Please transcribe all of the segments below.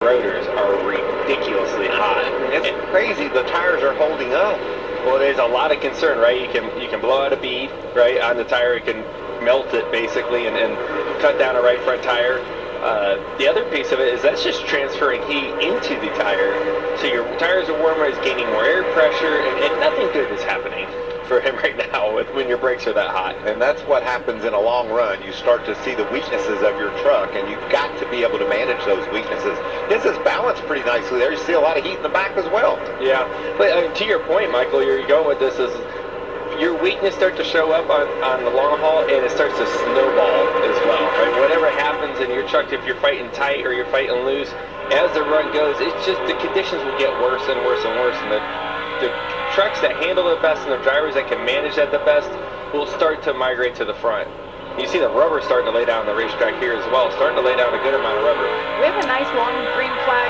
rotors are ridiculously hot. It's crazy. The tires are holding up. Well, there's a lot of concern, right? You can blow out a bead, right, on the tire. You can melt it basically and cut down a right front tire. The other piece of it is that's just transferring heat into the tire. So your tires are warmer, it's gaining more air pressure, and nothing good is happening for him right now when your brakes are that hot. And that's what happens in a long run. You start to see the weaknesses of your truck, and you've got to be able to manage those weaknesses. This is balanced pretty nicely there. You see a lot of heat in the back as well. Yeah, but to your point, Michael, you're going with this is your weakness start to show up on the long haul, and it starts to snowball as well, right? Whatever happens in your truck, if you're fighting tight or you're fighting loose, as the run goes, it's just the conditions will get worse and worse and worse, and the trucks that handle it best and the drivers that can manage that the best will start to migrate to the front. You see the rubber starting to lay down the racetrack here as well, starting to lay down a good amount of rubber. We have a nice long green flag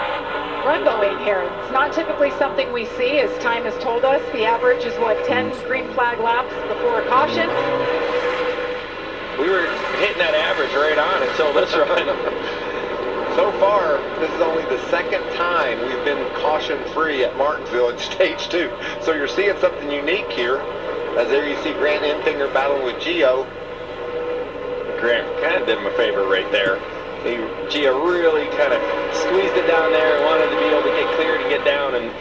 run going here. It's not typically something we see, as time has told us. The average is, what, 10 green flag laps before a caution? We were hitting that average right on until this run. So far, this is only the second time we've been caution-free at Martinsville in Stage 2. So you're seeing something unique here. As there you see Grant Enfinger battling with Gio. Grant kind of did him a favor right there. Gio really kind of squeezed it down there and wanted to be able to get clear to get down, and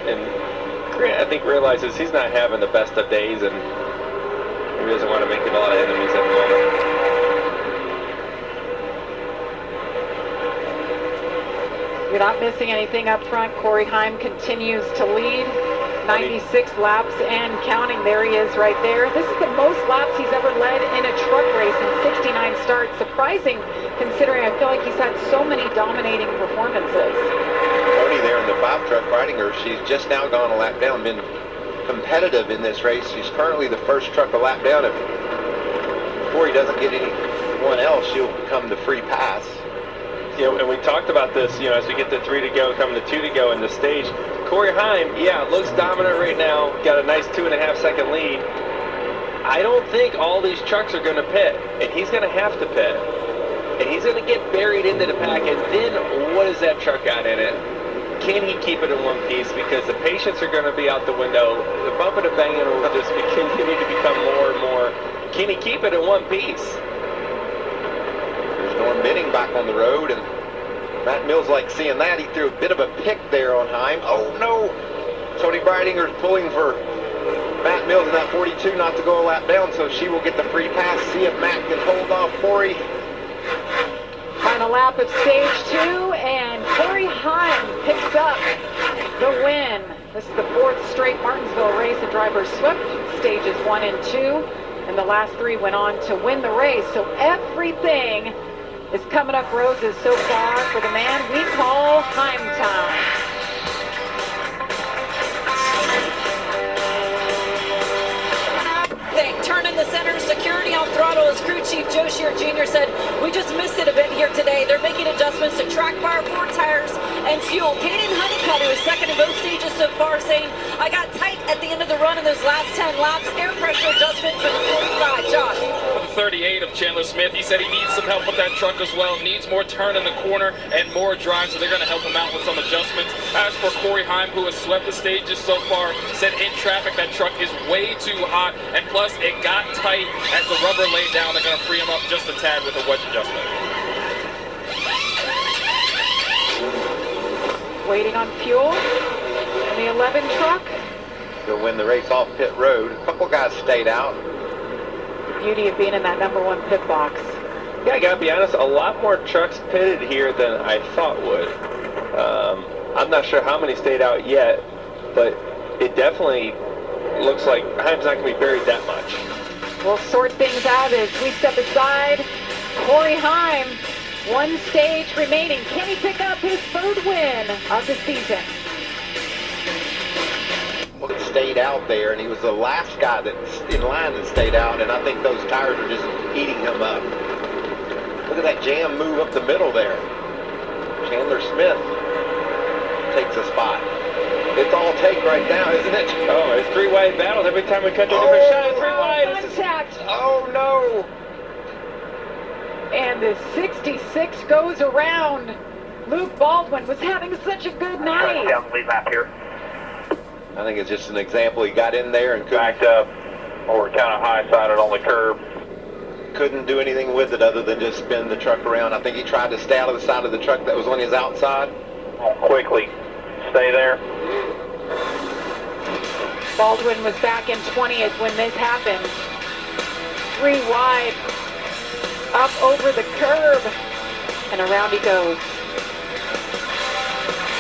Grant, I think, realizes he's not having the best of days, and he doesn't want to make it a lot of enemies at the moment. You're not missing anything up front. Corey Heim continues to lead. 96 laps and counting. There he is right there. This is the most laps he's ever led in a truck race in 69 starts. Surprising, considering I feel like he's had so many dominating performances. Tony there in the 5 truck riding her. She's just now gone a lap down, been competitive in this race. She's currently the first truck a lap down. If Corey doesn't get anyone else, she'll become the free pass. You know, and we talked about this, you know, as we get to 3 to go, coming to 2 to go in the stage. Corey Heim, yeah, looks dominant right now. Got a nice 2.5-second lead. I don't think all these trucks are going to pit, and he's going to have to pit. And he's going to get buried into the pack, and then what does that truck got in it? Can he keep it in one piece? Because the patience are going to be out the window. The bumping and banging will just continue to become more and more. Can he keep it in one piece? Norm Benning back on the road, and Matt Mills like seeing that. He threw a bit of a pick there on Heim. Oh no! Tony Breidinger's pulling for Matt Mills in that 42 not to go a lap down, so she will get the free pass. See if Matt can hold off Corey. Final lap of stage 2, and Corey Heim picks up the win. This is the 4th straight Martinsville race. The drivers swept stages 1 and 2, and the last 3 went on to win the race. So everything is coming up roses so far for the man we call Heimtown. Turn in the center, security on throttle, as crew chief Joe Shear Jr. said, we just missed it a bit here today. They're making adjustments to track bar, 4 tires, and fuel. Kaden Honeycutt, who is second in both stages so far, saying, I got tight at the end of the run in those last 10 laps. Air pressure adjustment for the 45. Josh. For the 38 of Chandler Smith, he said he needs some help with that truck as well. Needs more turn in the corner and more drive, so they're going to help him out with some adjustments. As for Corey Heim, who has swept the stages so far, said in traffic that truck is way too hot, and plus it got tight as the rubber laid down. They're going to free him up just a tad with a wedge adjustment. Waiting on fuel in the 11 truck. He'll win the race off pit road. A couple guys stayed out. The beauty of being in that number 1 pit box. Yeah, I gotta be honest, a lot more trucks pitted here than I thought would. I'm not sure how many stayed out yet, but it definitely looks like Heim's not gonna be buried that much. We'll sort things out as we step aside. Corey Heim, 1 stage remaining. Can he pick up his 3rd win of the season? Stayed out there, and he was the last guy that's in line that stayed out, and I think those tires are just eating him up. Look at that jam move up the middle there. Chandler Smith takes a spot. It's all take right now, isn't it? Oh, it's 3 wide battles every time we cut to a different shot. 3 wide. Contact. Oh no! And the 66 goes around. Luke Baldwin was having such a good night. Down the lead lap here. I think it's just an example. He got in there and Backed up, or kind of high-sided on the curb. couldn't do anything with it other than just spin the truck around. I think he tried to stay out of the side of the truck that was on his outside. Quickly, stay there. Baldwin was back in 20th when this happened. 3 wide, up over the curb, and around he goes.